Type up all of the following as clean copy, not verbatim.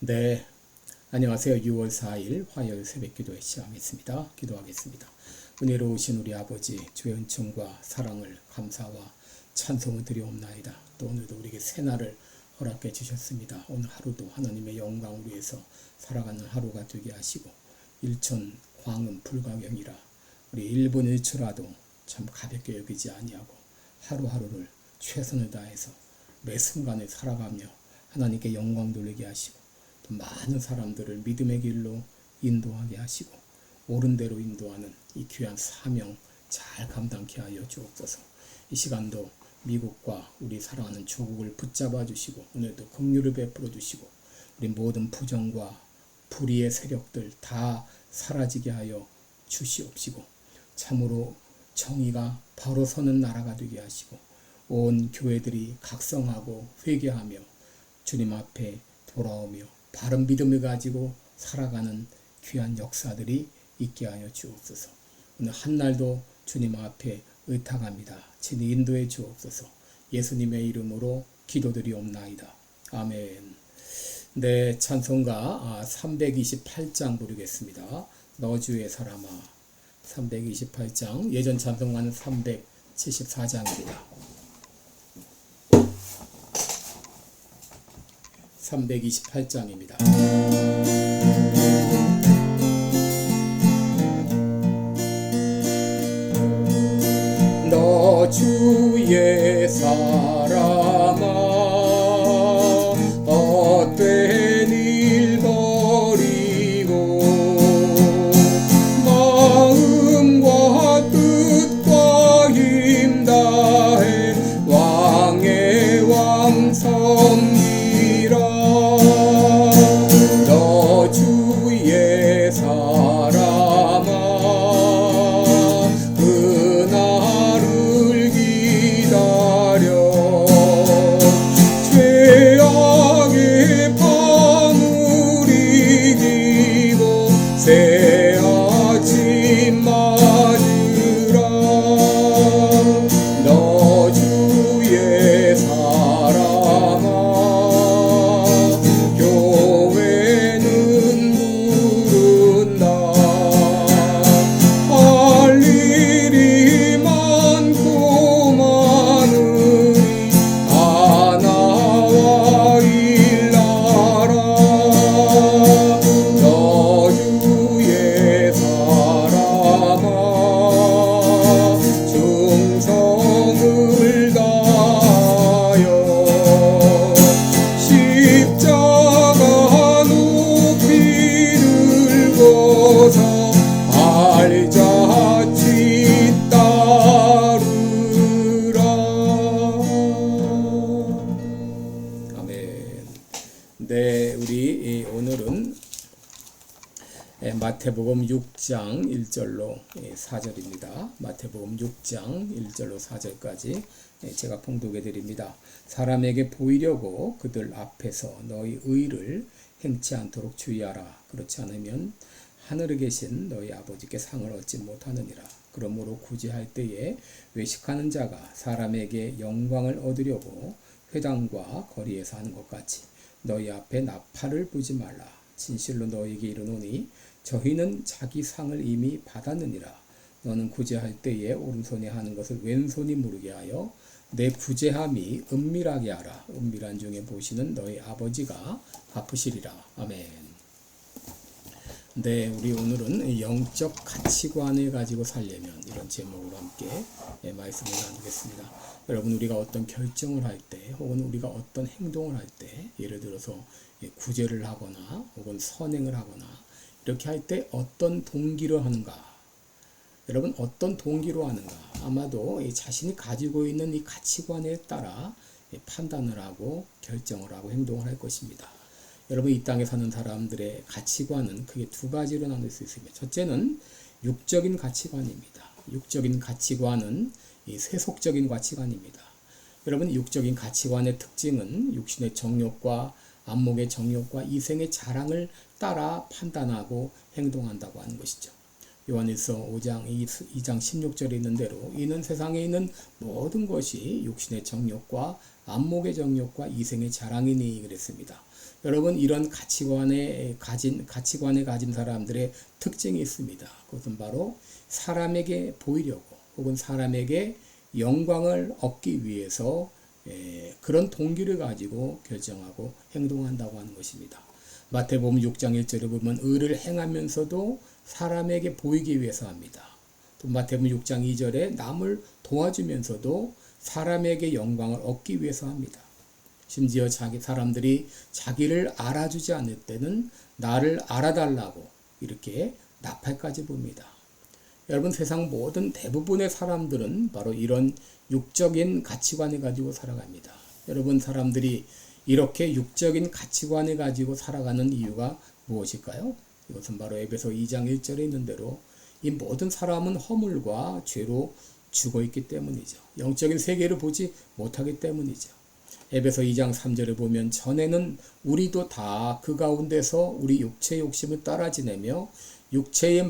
네, 안녕하세요. 6월 4일 화요일 새벽기도회 시작하겠습니다. 기도하겠습니다. 은혜로우신 우리 아버지 주의 은총과 사랑을 감사와 찬송을 드리옵나이다. 또 오늘도 우리에게 새날을 허락해 주셨습니다. 오늘 하루도 하나님의 영광을 위해서 살아가는 하루가 되게 하시고 일천 광음 불가경이라 우리 1분 1초라도 참 가볍게 여기지 아니하고 하루하루를 최선을 다해서 매 순간을 살아가며 하나님께 영광 돌리게 하시고 또 많은 사람들을 믿음의 길로 인도하게 하시고 옳은 대로 인도하는 이 귀한 사명 잘 감당케 하여 주옵소서. 이 시간도 미국과 우리 사랑하는 조국을 붙잡아 주시고 오늘도 긍휼을 베풀어 주시고 우리 모든 부정과 불의의 세력들 다 사라지게 하여 주시옵시고 참으로 정의가 바로 서는 나라가 되게 하시고 온 교회들이 각성하고 회개하며 주님 앞에 돌아오며 바른 믿음을 가지고 살아가는 귀한 역사들이 있게 하여 주옵소서. 오늘 한날도 주님 앞에 의탁합니다. 친히 인도해 주옵소서. 예수님의 이름으로 기도드리옵나이다. 아멘. 네, 찬송가 328장 부르겠습니다. 너 주의 사람아. 328장, 예전 찬송가는 374장입니다. 328장입니다. 너 주의 사람아 헛된 일 버리고 마음과 뜻과 힘 다해 왕의 왕 섬기라. 너 주의 사람아 그날을 기다려 죄악의 밤을 이기고 새 아침 맞으라. 너 주의 사람아 교회는 부른다. 할 일이 많고 많으니 다 나와 일하라. 너 주의 사람아 충성을 다하여 십자가 높이 들고서 알자치 따르라. 아멘. 네, 우리 오늘은 마태복음 6장 1절로 4절입니다. 마태복음 6장 1절로 4절까지 제가 봉독해 드립니다. 사람에게 보이려고 그들 앞에서 너희 의를 행치 않도록 주의하라. 그렇지 않으면 하늘에 계신 너희 아버지께 상을 얻지 못하느니라. 그러므로 구제할 때에 외식하는 자가 사람에게 영광을 얻으려고 회당과 거리에서 하는 것 같이 너희 앞에 나팔을 부지 말라. 진실로 너희에게 이르노니 저희는 자기 상을 이미 받았느니라. 너는 구제할 때에 오른손이 하는 것을 왼손이 모르게 하여 내 구제함이 은밀하게 하라. 은밀한 중에 보시는 너희 아버지가 갚으시리라. 아멘. 네, 우리 오늘은 영적 가치관을 가지고 살려면 이런 제목으로 함께 말씀을 나누겠습니다. 여러분, 우리가 어떤 결정을 할 때 혹은 우리가 어떤 행동을 할 때 예를 들어서 구제를 하거나 혹은 선행을 하거나 이렇게 할 때 어떤 동기로 하는가? 여러분, 어떤 동기로 하는가? 아마도 자신이 가지고 있는 이 가치관에 따라 판단을 하고 결정을 하고 행동을 할 것입니다. 여러분, 이 땅에 사는 사람들의 가치관은 크게 두 가지로 나눌 수 있습니다. 첫째는 육적인 가치관입니다. 육적인 가치관은 이 세속적인 가치관입니다. 여러분, 육적인 가치관의 특징은 육신의 정욕과 안목의 정욕과 이생의 자랑을 따라 판단하고 행동한다고 하는 것이죠. 요한일서 5장 2장 16절에 있는 대로 이는 세상에 있는 모든 것이 육신의 정욕과 안목의 정욕과 이생의 자랑이니 그랬습니다. 여러분 이런 가치관에 가진 사람들의 특징이 있습니다. 그것은 바로 사람에게 보이려고 혹은 사람에게 영광을 얻기 위해서 그런 동기를 가지고 결정하고 행동한다고 하는 것입니다. 마태복음 6장 1절에 보면 의를 행하면서도 사람에게 보이기 위해서 합니다. 또 마태복음 6장 2절에 남을 도와주면서도 사람에게 영광을 얻기 위해서 합니다. 심지어 사람들이 자기를 알아주지 않을 때는 나를 알아달라고 이렇게 나팔까지 붑니다. 여러분 세상 모든 대부분의 사람들은 바로 이런 육적인 가치관을 가지고 살아갑니다. 여러분 사람들이 이렇게 육적인 가치관을 가지고 살아가는 이유가 무엇일까요? 이것은 바로 에베소 2장 1절에 있는 대로 이 모든 사람은 허물과 죄로 죽어있기 때문이죠. 영적인 세계를 보지 못하기 때문이죠. 에베소 2장 3절에 보면 전에는 우리도 다 그 가운데서 우리 육체의 욕심을 따라 지내며 육체의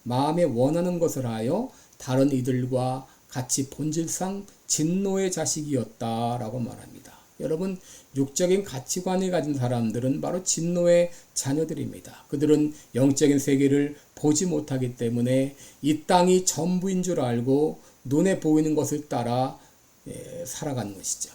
마음에 원하는 것을 하여 다른 이들과 같이 본질상 진노의 자식이었다라고 말합니다. 여러분 육적인 가치관을 가진 사람들은 바로 진노의 자녀들입니다. 그들은 영적인 세계를 보지 못하기 때문에 이 땅이 전부인 줄 알고 눈에 보이는 것을 따라 살아가는 것이죠.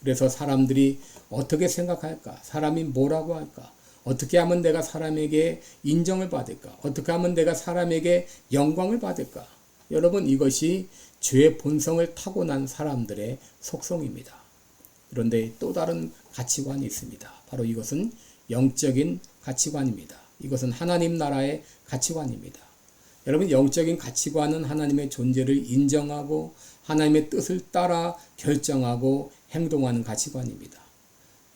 그래서 사람들이 어떻게 생각할까? 사람이 뭐라고 할까? 어떻게 하면 내가 사람에게 인정을 받을까? 어떻게 하면 내가 사람에게 영광을 받을까? 여러분 이것이 죄의 본성을 타고난 사람들의 속성입니다. 그런데 또 다른 가치관이 있습니다. 바로 이것은 영적인 가치관입니다. 이것은 하나님 나라의 가치관입니다. 여러분 영적인 가치관은 하나님의 존재를 인정하고 하나님의 뜻을 따라 결정하고 행동하는 가치관입니다.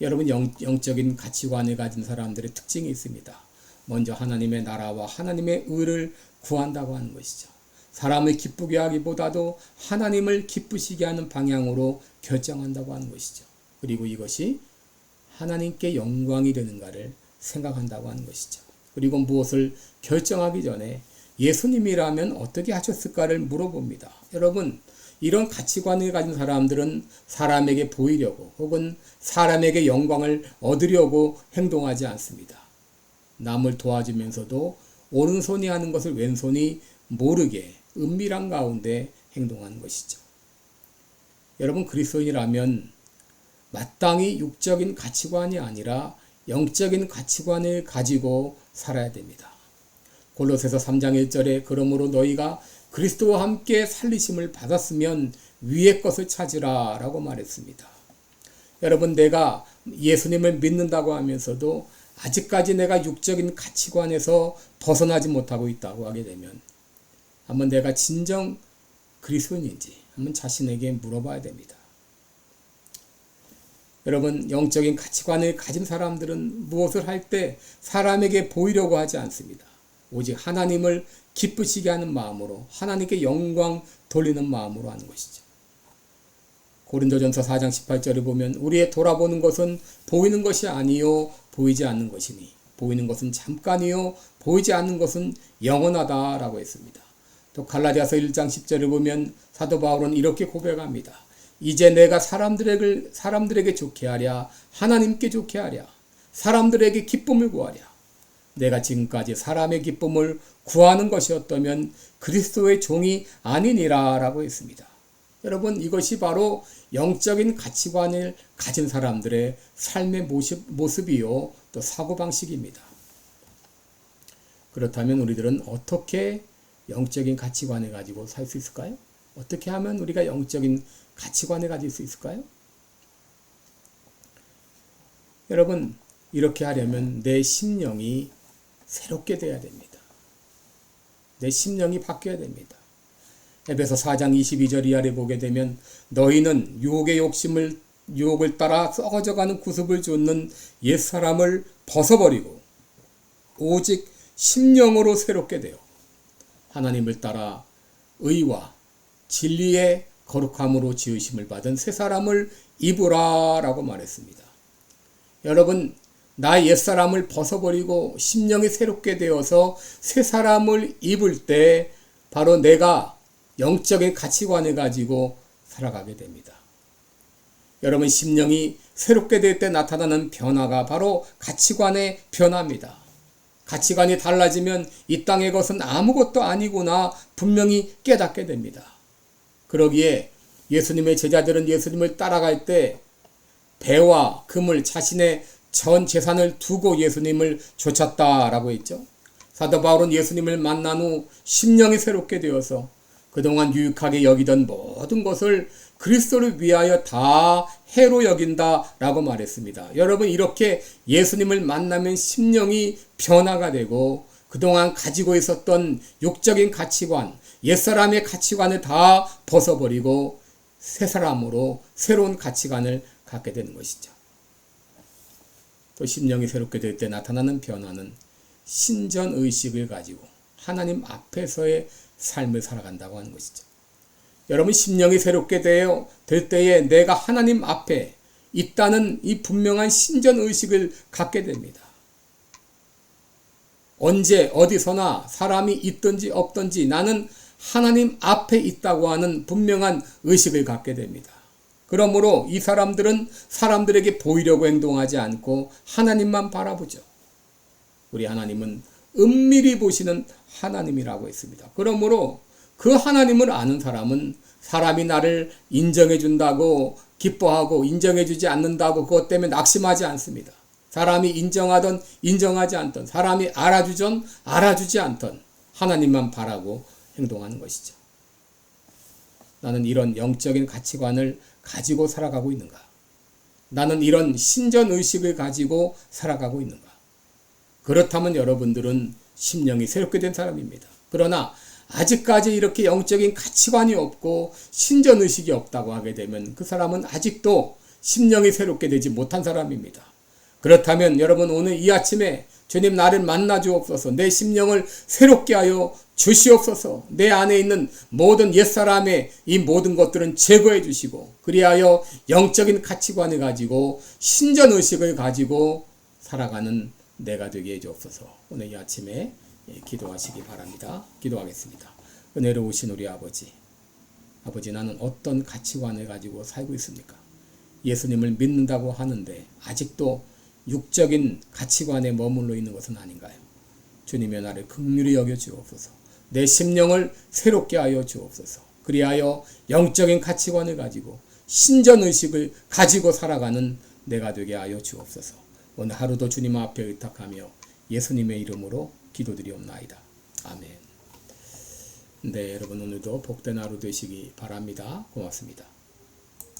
여러분 영적인 가치관을 가진 사람들의 특징이 있습니다. 먼저 하나님의 나라와 하나님의 의를 구한다고 하는 것이죠. 사람을 기쁘게 하기보다도 하나님을 기쁘시게 하는 방향으로 결정한다고 하는 것이죠. 그리고 이것이 하나님께 영광이 되는가를 생각한다고 하는 것이죠. 그리고 무엇을 결정하기 전에 예수님이라면 어떻게 하셨을까를 물어봅니다. 여러분 이런 가치관을 가진 사람들은 사람에게 보이려고 혹은 사람에게 영광을 얻으려고 행동하지 않습니다. 남을 도와주면서도 오른손이 하는 것을 왼손이 모르게 은밀한 가운데 행동하는 것이죠. 여러분 그리스도인이라면 마땅히 육적인 가치관이 아니라 영적인 가치관을 가지고 살아야 됩니다. 골로새서 3장 1절에 그러므로 너희가 그리스도와 함께 살리심을 받았으면 위의 것을 찾으라 라고 말했습니다. 여러분 내가 예수님을 믿는다고 하면서도 아직까지 내가 육적인 가치관에서 벗어나지 못하고 있다고 하게 되면 한번 내가 진정 그리스도인인지 한번 자신에게 물어봐야 됩니다. 여러분 영적인 가치관을 가진 사람들은 무엇을 할 때 사람에게 보이려고 하지 않습니다. 오직 하나님을 기쁘시게 하는 마음으로 하나님께 영광 돌리는 마음으로 하는 것이죠. 고린도전서 4장 18절에 보면 우리의 돌아보는 것은 보이는 것이 아니요 보이지 않는 것이니 보이는 것은 잠깐이요 보이지 않는 것은 영원하다라고 했습니다. 또 갈라디아서 1장 10절에 보면 사도 바울은 이렇게 고백합니다. 이제 내가 사람들에게 좋게 하랴 하나님께 좋게 하랴 사람들에게 기쁨을 구하랴 내가 지금까지 사람의 기쁨을 구하는 것이었다면 그리스도의 종이 아니니라 라고 했습니다. 여러분 이것이 바로 영적인 가치관을 가진 사람들의 삶의 모습이요 또 사고방식입니다. 그렇다면 우리들은 어떻게 영적인 가치관을 가지고 살 수 있을까요? 어떻게 하면 우리가 영적인 가치관을 가질 수 있을까요? 여러분 이렇게 하려면 내 심령이 새롭게 돼야 됩니다. 내 심령이 바뀌어야 됩니다. 에베소 4장 22절 이하를 보게 되면 너희는 유혹을 따라 썩어져가는 구습을 좇는 옛사람을 벗어버리고 오직 심령으로 새롭게 되어 하나님을 따라 의와 진리의 거룩함으로 지으심을 받은 새 사람을 입으라 라고 말했습니다. 여러분 나의 옛사람을 벗어버리고 심령이 새롭게 되어서 새 사람을 입을 때 바로 내가 영적인 가치관을 가지고 살아가게 됩니다. 여러분, 심령이 새롭게 될 때 나타나는 변화가 바로 가치관의 변화입니다. 가치관이 달라지면 이 땅의 것은 아무것도 아니구나 분명히 깨닫게 됩니다. 그러기에 예수님의 제자들은 예수님을 따라갈 때 배와 금을 자신의 전 재산을 두고 예수님을 쫓았다라고 했죠. 사도 바울은 예수님을 만난 후 심령이 새롭게 되어서 그동안 유익하게 여기던 모든 것을 그리스도를 위하여 다 해로 여긴다라고 말했습니다. 여러분, 이렇게 예수님을 만나면 심령이 변화가 되고 그동안 가지고 있었던 육적인 가치관, 옛사람의 가치관을 다 벗어버리고 새 사람으로 새로운 가치관을 갖게 되는 것이죠. 또 심령이 새롭게 될 때 나타나는 변화는 신전의식을 가지고 하나님 앞에서의 삶을 살아간다고 하는 것이죠. 여러분, 심령이 새롭게 될 때에 내가 하나님 앞에 있다는 이 분명한 신전의식을 갖게 됩니다. 언제 어디서나 사람이 있든지 없든지 나는 하나님 앞에 있다고 하는 분명한 의식을 갖게 됩니다. 그러므로 이 사람들은 사람들에게 보이려고 행동하지 않고 하나님만 바라보죠. 우리 하나님은 은밀히 보시는 하나님이라고 했습니다. 그러므로 그 하나님을 아는 사람은 사람이 나를 인정해 준다고 기뻐하고 인정해 주지 않는다고 그것 때문에 낙심하지 않습니다. 사람이 인정하던 인정하지 않던, 사람이 알아주던 알아주지 않던 하나님만 바라고 행동하는 것이죠. 나는 이런 영적인 가치관을 가지고 살아가고 있는가? 나는 이런 신전의식을 가지고 살아가고 있는가? 그렇다면 여러분들은 심령이 새롭게 된 사람입니다. 그러나 아직까지 이렇게 영적인 가치관이 없고 신전의식이 없다고 하게 되면 그 사람은 아직도 심령이 새롭게 되지 못한 사람입니다. 그렇다면 여러분, 오늘 이 아침에 주님, 나를 만나 주옵소서, 내 심령을 새롭게 하여 주시옵소서, 내 안에 있는 모든 옛사람의 이 모든 것들은 제거해 주시고 그리하여 영적인 가치관을 가지고 신전의식을 가지고 살아가는 내가 되게 해 주옵소서. 오늘 이 아침에 기도하시기 바랍니다. 기도하겠습니다. 은혜로우신 우리 아버지, 나는 어떤 가치관을 가지고 살고 있습니까? 예수님을 믿는다고 하는데 아직도 육적인 가치관에 머물러 있는 것은 아닌가요? 주님의 나를 긍휼히 여겨 주옵소서. 내 심령을 새롭게 하여 주옵소서. 그리하여 영적인 가치관을 가지고 신전의식을 가지고 살아가는 내가 되게 하여 주옵소서. 오늘 하루도 주님 앞에 의탁하며 예수님의 이름으로 기도드리옵나이다. 아멘. 네, 여러분, 오늘도 복된 하루 되시기 바랍니다. 고맙습니다.